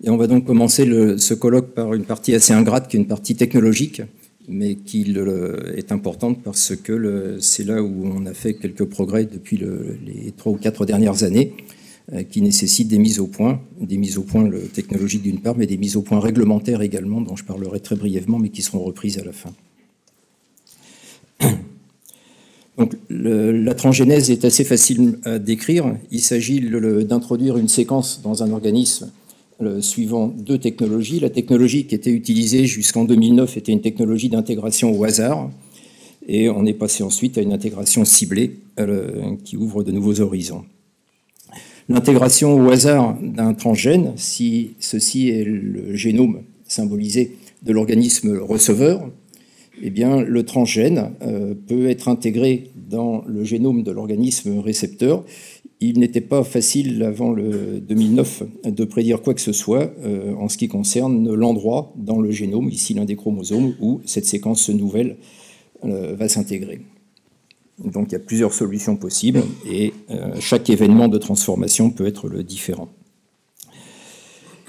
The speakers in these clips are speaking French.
Et on va donc commencer ce colloque par une partie assez ingrate, qui est une partie technologique, mais qui est importante parce que c'est là où on a fait quelques progrès depuis les 3 ou 4 dernières années, qui nécessitent des mises au point technologiques d'une part, mais des mises au point réglementaires également, dont je parlerai très brièvement, mais qui seront reprises à la fin. Donc, la transgénèse est assez facile à décrire. Il s'agit d'introduire une séquence dans un organisme suivant 2 technologies. La technologie qui était utilisée jusqu'en 2009 était une technologie d'intégration au hasard, et on est passé ensuite à une intégration ciblée qui ouvre de nouveaux horizons. L'intégration au hasard d'un transgène, si ceci est le génome symbolisé de l'organisme receveur, eh bien, le transgène peut être intégré dans le génome de l'organisme récepteur. Il n'était pas facile, avant le 2009, de prédire quoi que ce soit en ce qui concerne l'endroit dans le génome, ici l'un des chromosomes, où cette séquence nouvelle va s'intégrer. Donc il y a plusieurs solutions possibles, et chaque événement de transformation peut être différent.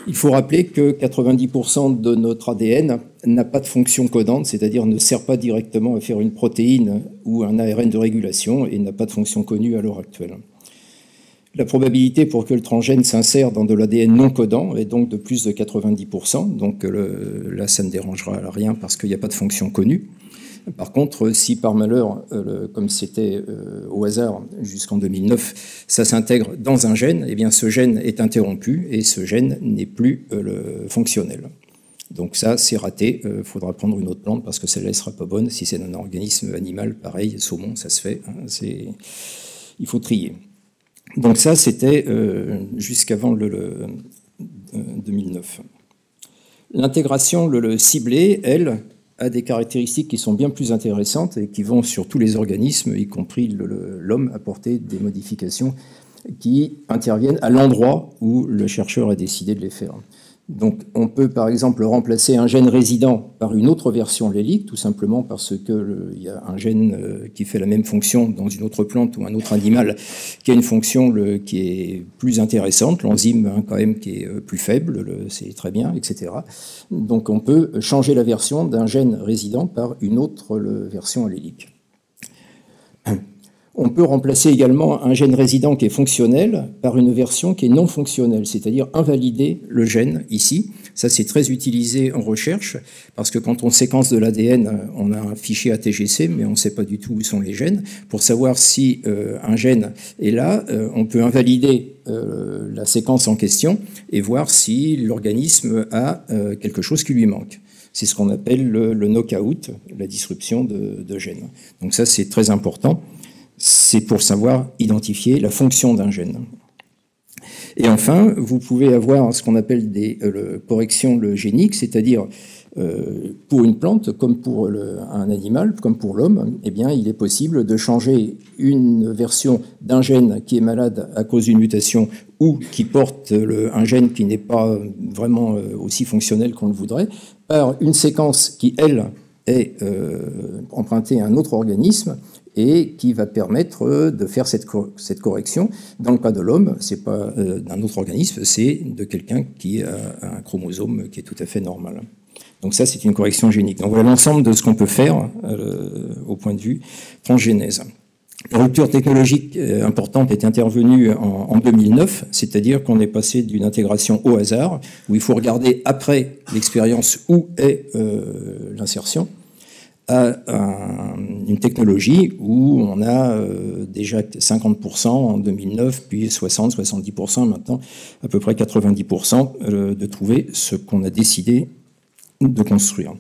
Il faut rappeler que 90% de notre ADN n'a pas de fonction codante, c'est-à-dire ne sert pas directement à faire une protéine ou un ARN de régulation, et n'a pas de fonction connue à l'heure actuelle. La probabilité pour que le transgène s'insère dans de l'ADN non codant est donc de plus de 90%, donc là ça ne dérangera rien parce qu'il n'y a pas de fonction connue. Par contre, si par malheur, comme c'était au hasard jusqu'en 2009, ça s'intègre dans un gène, eh bien ce gène est interrompu et ce gène n'est plus fonctionnel. Donc ça, c'est raté. Il faudra prendre une autre plante parce que celle-là ne sera pas bonne. Si c'est un organisme animal, pareil, saumon, ça se fait. Hein, il faut trier. Donc ça, c'était jusqu'avant 2009. L'intégration ciblée, elle, a des caractéristiques qui sont bien plus intéressantes et qui vont sur tous les organismes, y compris l'homme, apporter des modifications qui interviennent à l'endroit où le chercheur a décidé de les faire. Donc on peut par exemple remplacer un gène résident par une autre version allélique, tout simplement parce qu'il y a un gène qui fait la même fonction dans une autre plante ou un autre animal qui a une fonction qui est plus intéressante, l'enzyme quand même qui est plus faible, c'est très bien, etc. Donc on peut changer la version d'un gène résident par une autre version allélique. On peut remplacer également un gène résident qui est fonctionnel par une version qui est non fonctionnelle, c'est-à-dire invalider le gène ici. Ça, c'est très utilisé en recherche, parce que quand on séquence de l'ADN, on a un fichier ATGC, mais on ne sait pas du tout où sont les gènes. Pour savoir si un gène est là, on peut invalider la séquence en question et voir si l'organisme a quelque chose qui lui manque. C'est ce qu'on appelle le knockout, la disruption de gènes. Donc ça, c'est très important. C'est pour savoir identifier la fonction d'un gène. Et enfin, vous pouvez avoir ce qu'on appelle des corrections géniques, c'est-à-dire pour une plante, comme pour un animal, comme pour l'homme, eh bien, il est possible de changer une version d'un gène qui est malade à cause d'une mutation ou qui porte un gène qui n'est pas vraiment aussi fonctionnel qu'on le voudrait, par une séquence qui, elle, est empruntée à un autre organisme, et qui va permettre de faire cette correction. Dans le cas de l'homme, ce n'est pas d'un autre organisme, c'est de quelqu'un qui a un chromosome qui est tout à fait normal. Donc ça, c'est une correction génique. Donc voilà l'ensemble de ce qu'on peut faire au point de vue transgénèse. La rupture technologique importante est intervenue en 2009, c'est-à-dire qu'on est passé d'une intégration au hasard, où il faut regarder après l'expérience où est l'insertion, à une technologie où on a déjà 50% en 2009, puis 60-70%, maintenant à peu près 90% de trouver ce qu'on a décidé de construire.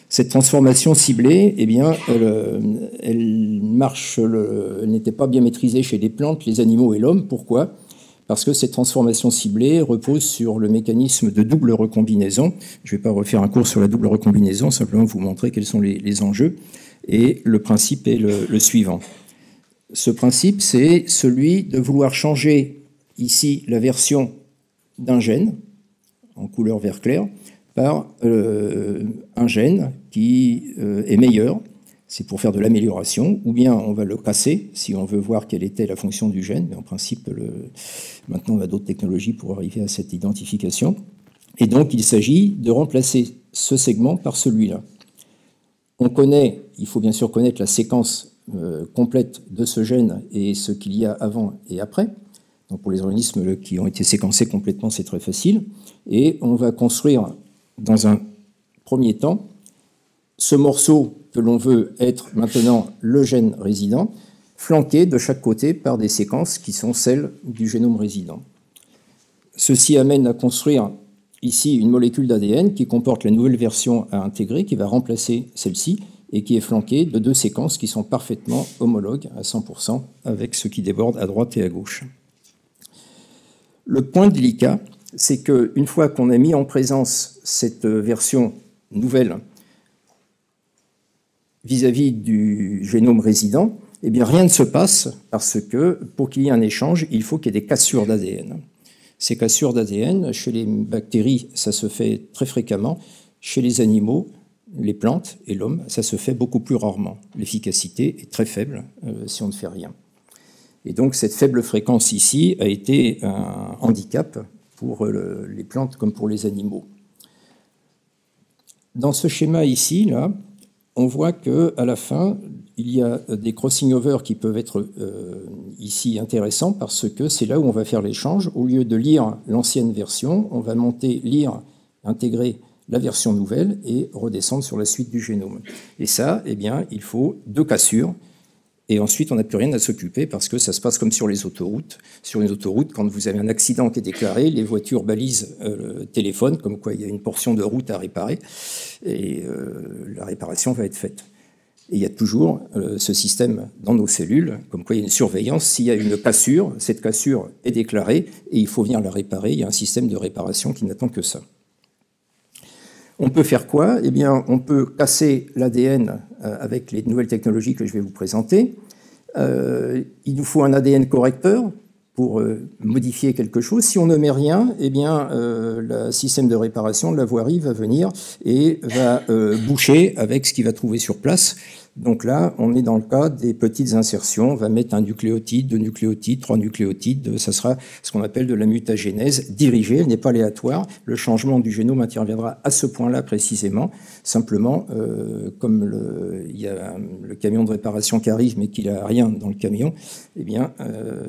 Cette transformation ciblée, eh bien, elle marche, elle n'était pas bien maîtrisée chez les plantes, les animaux et l'homme. Pourquoi ? Parce que cette transformation ciblée repose sur le mécanisme de double recombinaison. Je ne vais pas refaire un cours sur la double recombinaison, simplement vous montrer quels sont les enjeux. Et le principe est le suivant. Ce principe, c'est celui de vouloir changer ici la version d'un gène, en couleur vert clair, par un gène qui est meilleur. C'est pour faire de l'amélioration, ou bien on va le casser si on veut voir quelle était la fonction du gène, mais en principe, maintenant on a d'autres technologies pour arriver à cette identification. Et donc, il s'agit de remplacer ce segment par celui-là. On connaît, il faut bien sûr connaître la séquence complète de ce gène et ce qu'il y a avant et après. Donc pour les organismes qui ont été séquencés complètement, c'est très facile. Et on va construire, dans un premier temps, ce morceau que l'on veut être maintenant le gène résident, flanqué de chaque côté par des séquences qui sont celles du génome résident. Ceci amène à construire ici une molécule d'ADN qui comporte la nouvelle version à intégrer, qui va remplacer celle-ci, et qui est flanquée de deux séquences qui sont parfaitement homologues à 100% avec ce qui déborde à droite et à gauche. Le point délicat, c'est qu'une fois qu'on a mis en présence cette version nouvelle vis-à-vis du génome résident, eh bien rien ne se passe parce que pour qu'il y ait un échange, il faut qu'il y ait des cassures d'ADN. Ces cassures d'ADN, chez les bactéries, ça se fait très fréquemment. Chez les animaux, les plantes et l'homme, ça se fait beaucoup plus rarement. L'efficacité est très faible si on ne fait rien. Et donc cette faible fréquence ici a été un handicap pour les plantes comme pour les animaux. Dans ce schéma ici, là, on voit qu'à la fin, il y a des crossing over qui peuvent être ici intéressants parce que c'est là où on va faire l'échange. Au lieu de lire l'ancienne version, on va monter, lire, intégrer la version nouvelle et redescendre sur la suite du génome. Et ça, eh bien, il faut deux cassures. Et ensuite, on n'a plus rien à s'occuper parce que ça se passe comme sur les autoroutes. Sur une autoroute, quand vous avez un accident qui est déclaré, les voitures balisent le téléphone, comme quoi il y a une portion de route à réparer, et la réparation va être faite. Et il y a toujours ce système dans nos cellules, comme quoi il y a une surveillance. S'il y a une cassure, cette cassure est déclarée et il faut venir la réparer. Il y a un système de réparation qui n'attend que ça. On peut faire quoi? Eh bien, on peut casser l'ADN avec les nouvelles technologies que je vais vous présenter. Il nous faut un ADN correcteur pour modifier quelque chose. Si on ne met rien, eh bien, le système de réparation de la voirie va venir et va boucher avec ce qu'il va trouver sur place. Donc là, on est dans le cas des petites insertions. On va mettre un nucléotide, deux nucléotides, trois nucléotides. Ça sera ce qu'on appelle de la mutagénèse dirigée. Elle n'est pas aléatoire. Le changement du génome interviendra à ce point-là précisément. Simplement, comme il y a le camion de réparation qui arrive, mais qu'il n'a rien dans le camion, eh bien,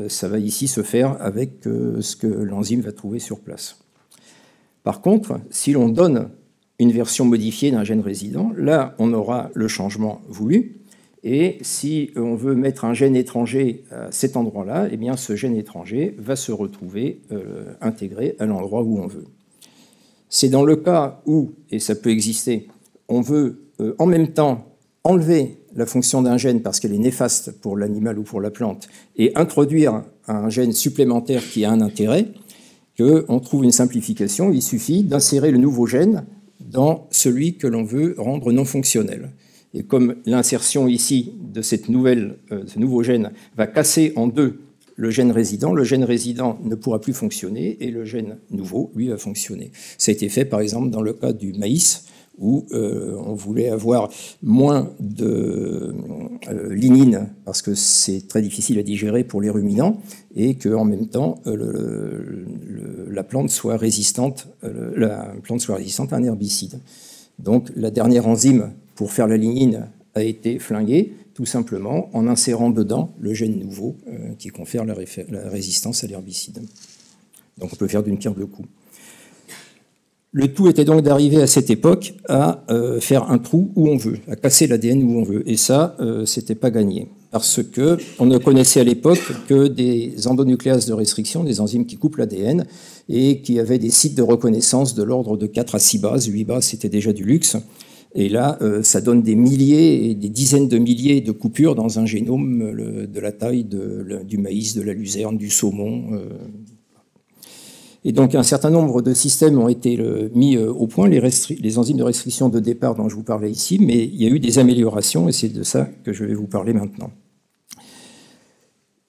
ça va ici se faire avec ce que l'enzyme va trouver sur place. Par contre, si l'on donne une version modifiée d'un gène résident, là, on aura le changement voulu. Et si on veut mettre un gène étranger à cet endroit-là, eh bien, ce gène étranger va se retrouver intégré à l'endroit où on veut. C'est dans le cas où, et ça peut exister, on veut en même temps enlever la fonction d'un gène parce qu'elle est néfaste pour l'animal ou pour la plante et introduire un gène supplémentaire qui a un intérêt, qu'on trouve une simplification. Il suffit d'insérer le nouveau gène dans celui que l'on veut rendre non fonctionnel. Et comme l'insertion ici de ce nouveau gène va casser en deux le gène résident ne pourra plus fonctionner et le gène nouveau, lui, va fonctionner. Ça a été fait, par exemple, dans le cas du maïs, où on voulait avoir moins de lignine, parce que c'est très difficile à digérer pour les ruminants, et qu'en même temps, la plante soit résistante à un herbicide. Donc la dernière enzyme pour faire la lignine a été flinguée, tout simplement en insérant dedans le gène nouveau qui confère la résistance à l'herbicide. Donc on peut faire d'une pierre deux coups. Le tout était donc d'arriver à cette époque à faire un trou où on veut, à casser l'ADN où on veut. Et ça, c'était pas gagné. Parce qu'on ne connaissait à l'époque que des endonucléases de restriction, des enzymes qui coupent l'ADN, et qui avaient des sites de reconnaissance de l'ordre de 4 à 6 bases. 8 bases, c'était déjà du luxe. Et là, ça donne des milliers et des dizaines de milliers de coupures dans un génome de la taille du maïs, de la luzerne, du saumon. Et donc un certain nombre de systèmes ont été mis au point, les enzymes de restriction de départ dont je vous parlais ici, mais il y a eu des améliorations et c'est de ça que je vais vous parler maintenant.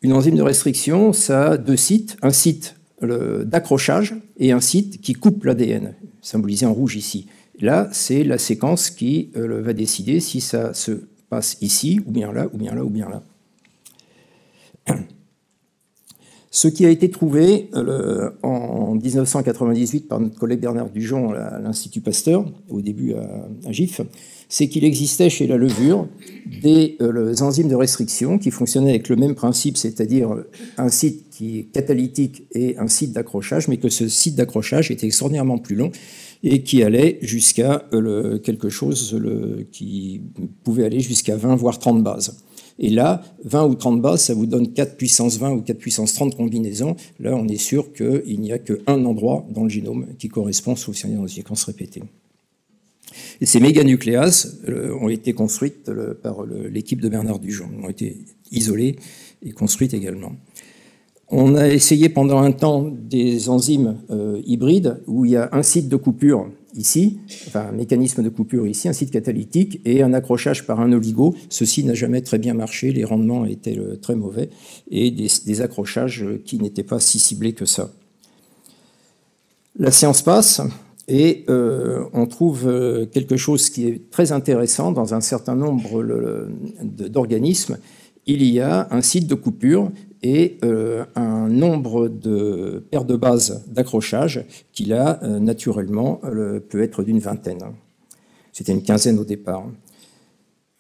Une enzyme de restriction, ça a deux sites, un site d'accrochage et un site qui coupe l'ADN, symbolisé en rouge ici. Là, c'est la séquence qui va décider si ça se passe ici, ou bien là, ou bien là, ou bien là. Ce qui a été trouvé en 1998 par notre collègue Bernard Dujon à l'Institut Pasteur, au début à GIF, c'est qu'il existait chez la levure des enzymes de restriction qui fonctionnaient avec le même principe, c'est-à-dire un site qui est catalytique et un site d'accrochage, mais que ce site d'accrochage était extraordinairement plus long et qui allait jusqu'à quelque chose qui pouvait aller jusqu'à 20 voire 30 bases. Et là, 20 ou 30 bases, ça vous donne 4 puissance 20 ou 4 puissance 30 combinaisons. Là, on est sûr qu'il n'y a qu'un endroit dans le génome qui correspond, sauf si on est dans une séquence répétée. Et ces méganucléases ont été construites par l'équipe de Bernard Dujon, ont été isolées et construites également. On a essayé pendant un temps des enzymes hybrides où il y a un site de coupure ici, enfin un mécanisme de coupure ici, un site catalytique et un accrochage par un oligo. Ceci n'a jamais très bien marché, les rendements étaient très mauvais et des accrochages qui n'étaient pas si ciblés que ça. La science passe et on trouve quelque chose qui est très intéressant dans un certain nombre d'organismes. Il y a un site de coupure et un nombre de paires de bases d'accrochage qui, là, naturellement, peut être d'une vingtaine. C'était une quinzaine au départ.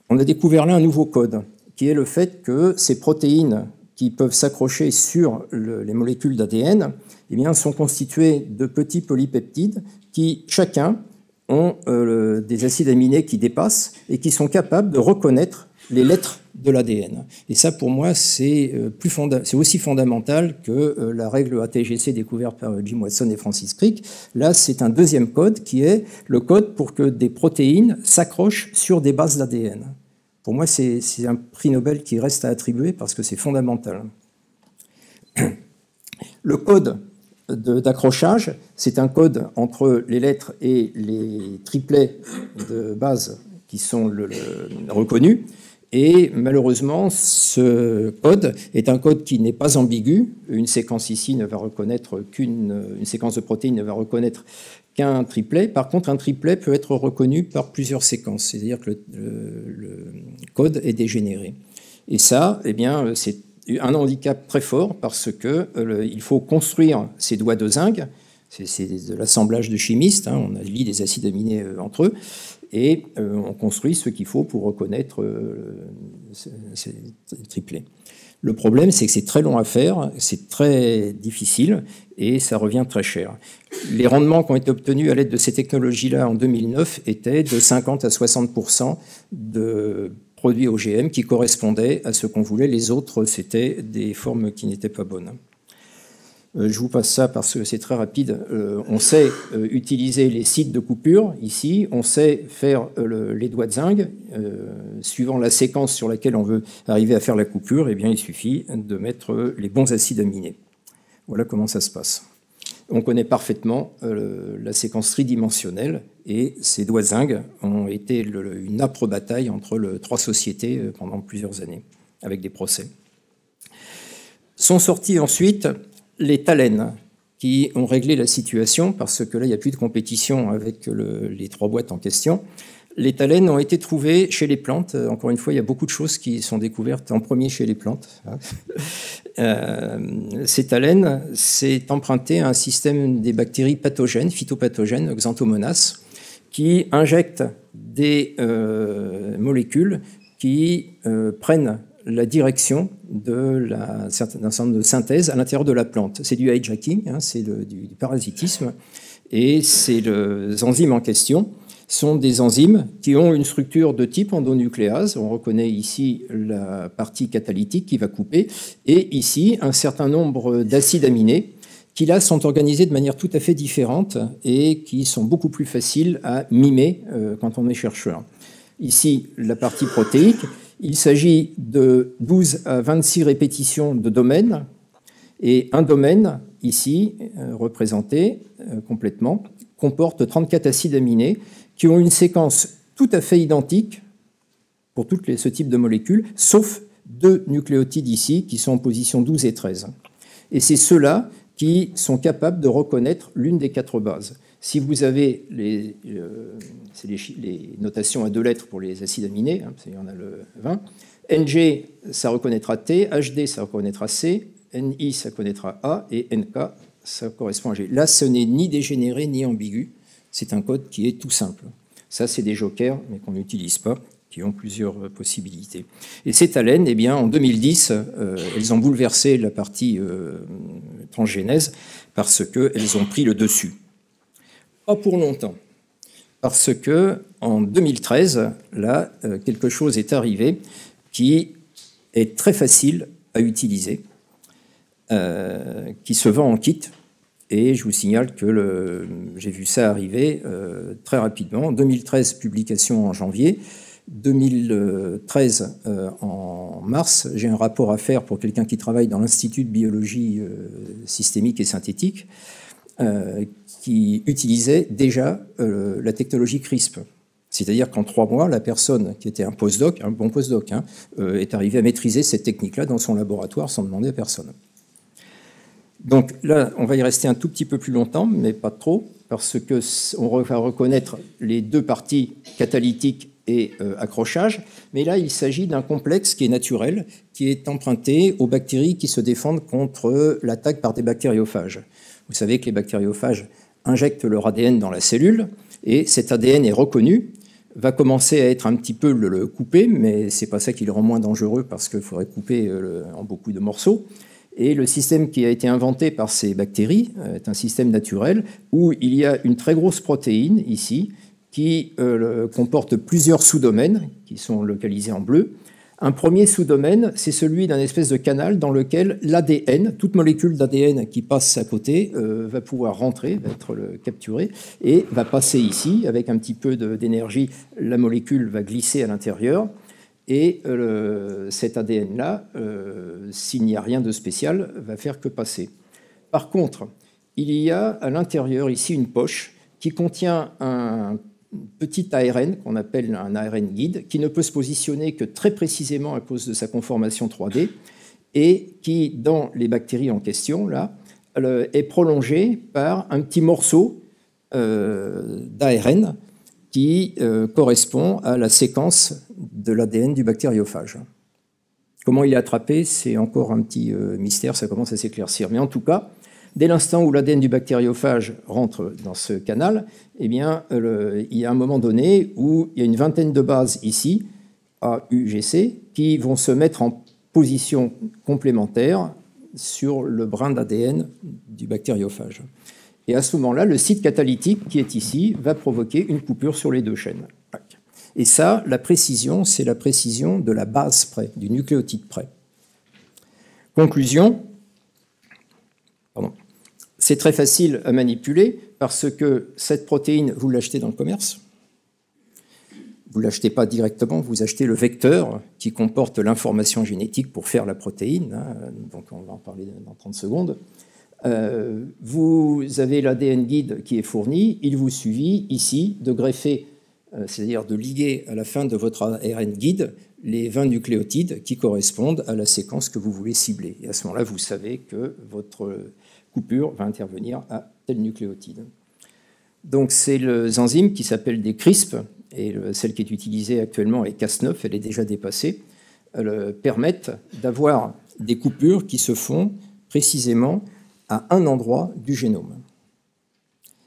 On a découvert là un nouveau code, qui est le fait que ces protéines qui peuvent s'accrocher sur les molécules d'ADN eh bien, sont constituées de petits polypeptides qui, chacun, ont des acides aminés qui dépassent et qui sont capables de reconnaître les lettres de l'ADN. Et ça, pour moi, c'est aussi fondamental que la règle ATGC découverte par Jim Watson et Francis Crick. Là, c'est un deuxième code qui est le code pour que des protéines s'accrochent sur des bases d'ADN. Pour moi, c'est un prix Nobel qui reste à attribuer parce que c'est fondamental. Le code d'accrochage, c'est un code entre les lettres et les triplets de base qui sont reconnus. Et malheureusement, ce code est un code qui n'est pas ambigu. Une séquence ici ne va reconnaître une séquence de protéines ne va reconnaître qu'un triplet. Par contre, un triplet peut être reconnu par plusieurs séquences, c'est-à-dire que le code est dégénéré. Et ça, eh bien, c'est un handicap très fort parce que il faut construire ces doigts de zinc. C'est de l'assemblage de chimistes. On lie des acides aminés entre eux. Et on construit ce qu'il faut pour reconnaître ces triplets. Le problème, c'est que c'est très long à faire, c'est très difficile et ça revient très cher. Les rendements qui ont été obtenus à l'aide de ces technologies-là en 2009 étaient de 50 à 60% de produits OGM qui correspondaient à ce qu'on voulait. Les autres, c'était des formes qui n'étaient pas bonnes. Je vous passe ça parce que c'est très rapide. On sait utiliser les sites de coupure ici, on sait faire les doigts de zinc. Suivant la séquence sur laquelle on veut arriver à faire la coupure, eh bien, il suffit de mettre les bons acides aminés. Voilà comment ça se passe. On connaît parfaitement la séquence tridimensionnelle et ces doigts de zinc ont été une âpre bataille entre trois sociétés pendant plusieurs années, avec des procès. Sont sortis ensuite les thalènes qui ont réglé la situation parce que là, il n'y a plus de compétition avec les trois boîtes en question. Les thalènes ont été trouvés chez les plantes. Encore une fois, il y a beaucoup de choses qui sont découvertes en premier chez les plantes. Ces thalènes, c'est emprunté à un système des bactéries pathogènes, phytopathogènes, Xanthomonas, qui injectent des molécules qui prennent la direction d'un certain nombre de synthèses à l'intérieur de la plante. C'est du hijacking, c'est du parasitisme, et les enzymes en question sont des enzymes qui ont une structure de type endonucléase. On reconnaît ici la partie catalytique qui va couper, et ici un certain nombre d'acides aminés qui là sont organisés de manière tout à fait différente et qui sont beaucoup plus faciles à mimer quand on est chercheur. Ici, la partie protéique. Il s'agit de 12 à 26 répétitions de domaines, et un domaine, ici, représenté complètement, comporte 34 acides aminés qui ont une séquence tout à fait identique pour ce type de molécules, sauf 2 nucléotides ici, qui sont en position 12 et 13. Et c'est ceux-là qui sont capables de reconnaître l'une des 4 bases. Si vous avez les notations à 2 lettres pour les acides aminés, il y en a le 20, NG, ça reconnaîtra T, HD, ça reconnaîtra C, NI, ça connaîtra A, et NK, ça correspond à G. Là, ce n'est ni dégénéré ni ambigu. C'est un code qui est tout simple. Ça, c'est des jokers, mais qu'on n'utilise pas, qui ont plusieurs possibilités. Et ces Talen, eh bien, en 2010, elles ont bouleversé la partie transgénèse parce qu'elles ont pris le dessus. Pas pour longtemps, parce que en 2013, là, quelque chose est arrivé qui est très facile à utiliser, qui se vend en kit. Et je vous signale que j'ai vu ça arriver très rapidement. En 2013, publication en janvier. 2013, en mars, j'ai un rapport à faire pour quelqu'un qui travaille dans l'Institut de biologie systémique et synthétique, qui utilisait déjà la technologie CRISP. C'est-à-dire qu'en 3 mois, la personne qui était un postdoc, un bon postdoc, est arrivée à maîtriser cette technique-là dans son laboratoire sans demander à personne. Donc là, on va y rester un tout petit peu plus longtemps, mais pas trop, parce qu'on va reconnaître les deux parties catalytiques et accrochage. Mais là, il s'agit d'un complexe qui est naturel, qui est emprunté aux bactéries qui se défendent contre l'attaque par des bactériophages. Vous savez que les bactériophages injectent leur ADN dans la cellule, et cet ADN est reconnu, va commencer à être un petit peu le coupé, mais ce n'est pas ça qui le rend moins dangereux, parce qu'il faudrait couper en beaucoup de morceaux. Et le système qui a été inventé par ces bactéries est un système naturel où il y a une très grosse protéine ici qui comporte plusieurs sous-domaines qui sont localisés en bleu. Un premier sous-domaine, c'est celui d'un espèce de canal dans lequel l'ADN, toute molécule d'ADN qui passe à côté, va pouvoir rentrer, va être capturée et va passer ici. Avec un petit peu d'énergie, la molécule va glisser à l'intérieur. Et cet ADN-là, s'il n'y a rien de spécial, va faire que passer. Par contre, il y a à l'intérieur ici une poche qui contient un petit ARN qu'on appelle un ARN guide, qui ne peut se positionner que très précisément à cause de sa conformation 3D, et qui, dans les bactéries en question, là, est prolongé par un petit morceau d'ARN qui correspond à la séquence de l'ADN du bactériophage. Comment il est attrapé, c'est encore un petit mystère, ça commence à s'éclaircir. Mais en tout cas, dès l'instant où l'ADN du bactériophage rentre dans ce canal, eh bien, il y a un moment donné où il y a une vingtaine de bases ici, A, U, G, C, qui vont se mettre en position complémentaire sur le brin d'ADN du bactériophage. Et à ce moment-là, le site catalytique qui est ici va provoquer une coupure sur les deux chaînes. Et ça, la précision, c'est la précision de la base près, du nucléotide près. Conclusion, c'est très facile à manipuler parce que cette protéine, vous l'achetez dans le commerce. Vous ne l'achetez pas directement, vous achetez le vecteur qui comporte l'information génétique pour faire la protéine. Donc on va en parler dans 30 secondes. Vous avez l'ADN guide qui est fourni, il vous suffit ici de greffer, c'est-à-dire de liguer à la fin de votre ARN guide les 20 nucléotides qui correspondent à la séquence que vous voulez cibler. Et à ce moment-là, vous savez que votre coupure va intervenir à tel nucléotide. Donc c'est les enzymes qui s'appellent des CRISP, et celle qui est utilisée actuellement est Cas9, elle est déjà dépassée, permettent d'avoir des coupures qui se font précisément à un endroit du génome.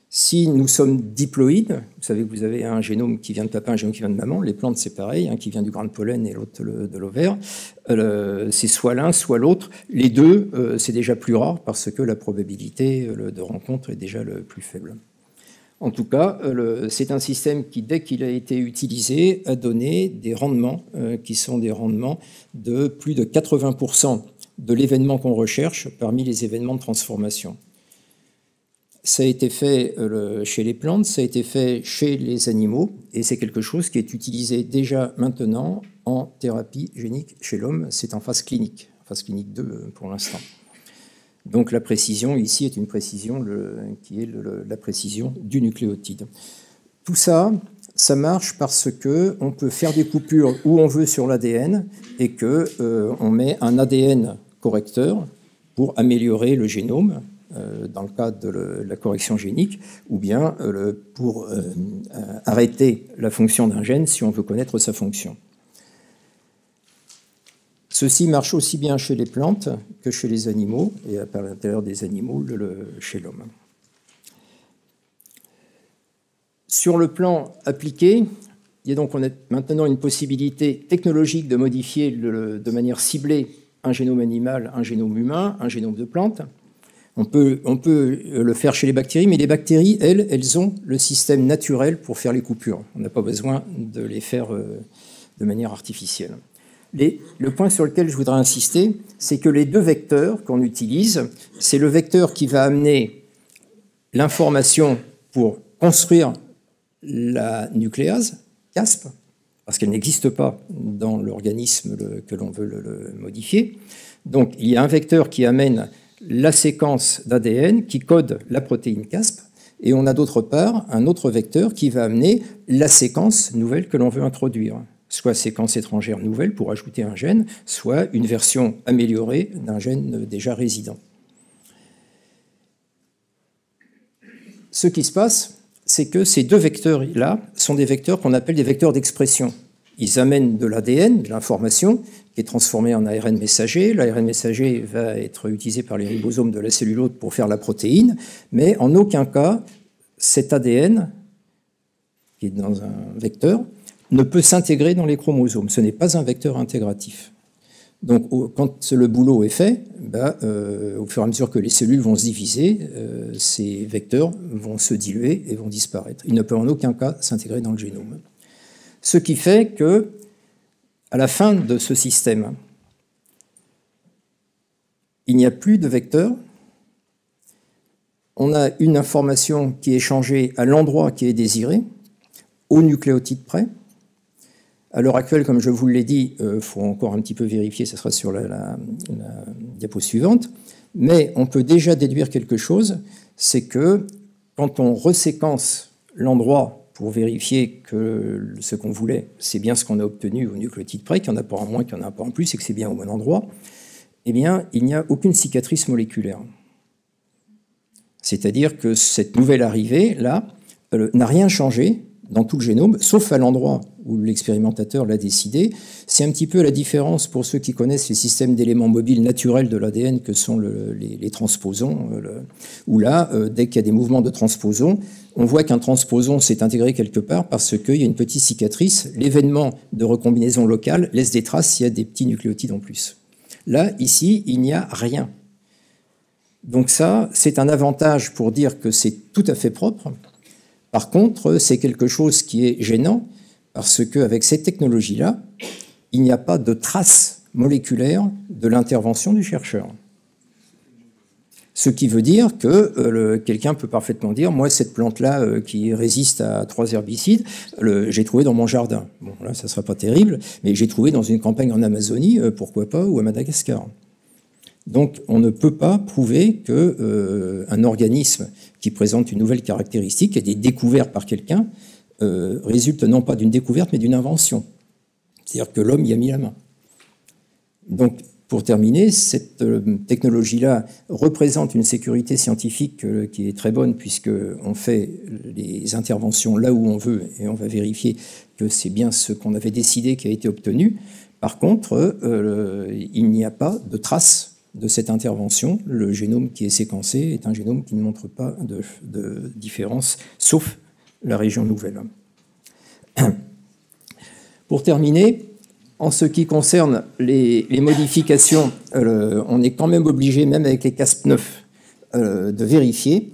Si nous sommes diploïdes, vous savez que vous avez un génome qui vient de papa, un génome qui vient de maman, les plantes c'est pareil, un qui vient du grain de pollen et l'autre de l'ovaire, c'est soit l'un, soit l'autre. Les deux, c'est déjà plus rare parce que la probabilité de rencontre est déjà le plus faible. En tout cas, c'est un système qui, dès qu'il a été utilisé, a donné des rendements qui sont des rendements de plus de 80% de l'événement qu'on recherche parmi les événements de transformation. Ça a été fait chez les plantes, ça a été fait chez les animaux, et c'est quelque chose qui est utilisé déjà maintenant en thérapie génique chez l'homme. C'est en phase clinique 2 pour l'instant. Donc la précision ici est une précision qui est la précision du nucléotide. Tout ça, ça marche parce qu'on peut faire des coupures où on veut sur l'ADN et qu'on met un ADN correcteur pour améliorer le génome, dans le cadre de la correction génique, ou bien pour arrêter la fonction d'un gène si on veut connaître sa fonction. Ceci marche aussi bien chez les plantes que chez les animaux, et à l'intérieur des animaux, chez l'homme. Sur le plan appliqué, on a maintenant une possibilité technologique de modifier de manière ciblée un génome animal, un génome humain, un génome de plante. On peut le faire chez les bactéries, mais les bactéries, elles ont le système naturel pour faire les coupures. On n'a pas besoin de les faire de manière artificielle. Le point sur lequel je voudrais insister, c'est que les deux vecteurs qu'on utilise, c'est le vecteur qui va amener l'information pour construire la nucléase, CASP, parce qu'elle n'existe pas dans l'organisme que l'on veut le modifier. Donc il y a un vecteur qui amène la séquence d'ADN qui code la protéine CASP, et on a d'autre part un autre vecteur qui va amener la séquence nouvelle que l'on veut introduire, soit séquence étrangère nouvelle pour ajouter un gène, soit une version améliorée d'un gène déjà résident. Ce qui se passe, c'est que ces deux vecteurs-là sont des vecteurs qu'on appelle des vecteurs d'expression. Ils amènent de l'ADN, de l'information, qui est transformée en ARN messager. L'ARN messager va être utilisé par les ribosomes de la cellule hôte pour faire la protéine, mais en aucun cas, cet ADN, qui est dans un vecteur, ne peut s'intégrer dans les chromosomes. Ce n'est pas un vecteur intégratif. Donc, quand le boulot est fait, au fur et à mesure que les cellules vont se diviser, ces vecteurs vont se diluer et vont disparaître. Il ne peut en aucun cas s'intégrer dans le génome. Ce qui fait que, à la fin de ce système, il n'y a plus de vecteur. On a une information qui est échangée à l'endroit qui est désiré, au nucléotide près. À l'heure actuelle, comme je vous l'ai dit, il faut encore un petit peu vérifier, ce sera sur la diapo suivante, mais on peut déjà déduire quelque chose, c'est que quand on reséquence l'endroit pour vérifier que ce qu'on voulait, c'est bien ce qu'on a obtenu au nucléotide près, qu'il n'y en a pas en moins, qu'il n'y en a pas en plus, et que c'est bien au bon endroit, eh bien, il n'y a aucune cicatrice moléculaire. C'est-à-dire que cette nouvelle arrivée, là, n'a rien changé dans tout le génome, sauf à l'endroit où l'expérimentateur l'a décidé. C'est un petit peu la différence pour ceux qui connaissent les systèmes d'éléments mobiles naturels de l'ADN que sont les transposons, où là, dès qu'il y a des mouvements de transposons, on voit qu'un transposon s'est intégré quelque part parce qu'il y a une petite cicatrice. L'événement de recombinaison locale laisse des traces s'il y a des petits nucléotides en plus. Là, ici, il n'y a rien. Donc ça, c'est un avantage pour dire que c'est tout à fait propre. Par contre, c'est quelque chose qui est gênant parce qu'avec cette technologie-là, il n'y a pas de trace moléculaire de l'intervention du chercheur. Ce qui veut dire que quelqu'un peut parfaitement dire « Moi, cette plante-là qui résiste à 3 herbicides, j'ai trouvé dans mon jardin. » Bon, là, ça ne sera pas terrible, mais j'ai trouvé dans une campagne en Amazonie, pourquoi pas, ou à Madagascar. Donc, on ne peut pas prouver qu'un organisme qui présente une nouvelle caractéristique et des découvertes par quelqu'un résulte non pas d'une découverte, mais d'une invention. C'est-à-dire que l'homme y a mis la main. Donc, pour terminer, cette technologie-là représente une sécurité scientifique qui est très bonne, puisqu'on fait les interventions là où on veut et on va vérifier que c'est bien ce qu'on avait décidé qui a été obtenu. Par contre, il n'y a pas de trace de cette intervention. Le génome qui est séquencé est un génome qui ne montre pas de différence, sauf la région nouvelle. Pour terminer, en ce qui concerne les modifications, on est quand même obligé, même avec les CASP9, de vérifier,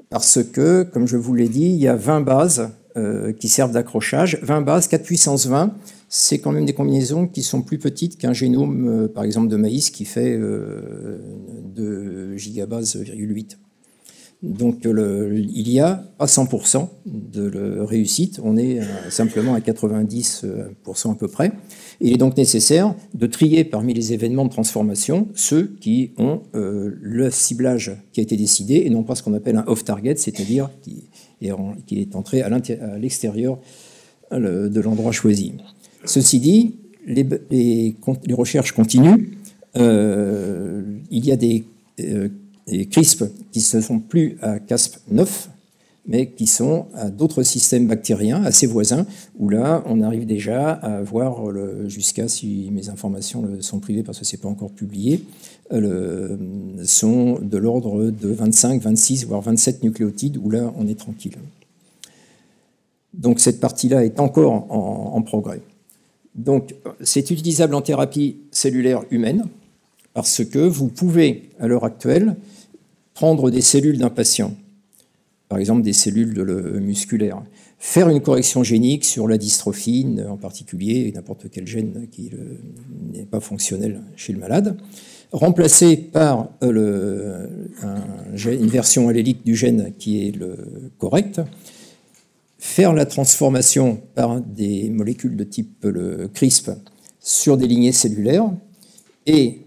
parce que, comme je vous l'ai dit, il y a 20 bases qui servent d'accrochage. 20 bases, 4 puissance 20, c'est quand même des combinaisons qui sont plus petites qu'un génome, par exemple, de maïs qui fait 2 gigabases, 8. Donc il y a pas 100% de réussite, on est simplement à 90% à peu près. Il est donc nécessaire de trier parmi les événements de transformation ceux qui ont le ciblage qui a été décidé et non pas ce qu'on appelle un off-target, c'est-à-dire qui est entré à l'extérieur de l'endroit choisi. Ceci dit, les recherches continuent. Il y a des CRISP qui ne sont plus à CASP9, mais qui sont à d'autres systèmes bactériens assez voisins, où là, on arrive déjà à voir, jusqu'à, si mes informations sont privées parce que ce n'est pas encore publié, sont de l'ordre de 25, 26, voire 27 nucléotides, où là, on est tranquille. Donc cette partie-là est encore en progrès. Donc c'est utilisable en thérapie cellulaire humaine, parce que vous pouvez, à l'heure actuelle, prendre des cellules d'un patient, par exemple des cellules musculaires, faire une correction génique sur la dystrophine en particulier, n'importe quel gène qui n'est pas fonctionnel chez le malade, remplacer par une version allélique du gène qui est correcte, faire la transformation par des molécules de type le CRISP sur des lignées cellulaires, et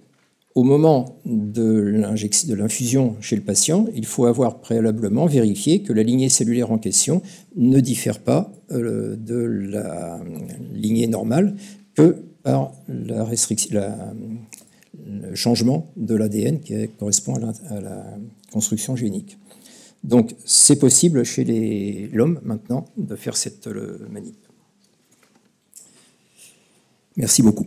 au moment de l'infusion chez le patient, il faut avoir préalablement vérifié que la lignée cellulaire en question ne diffère pas de la lignée normale que par le changement de l'ADN qui correspond à la construction génique. Donc c'est possible chez l'homme maintenant de faire cette manip. Merci beaucoup.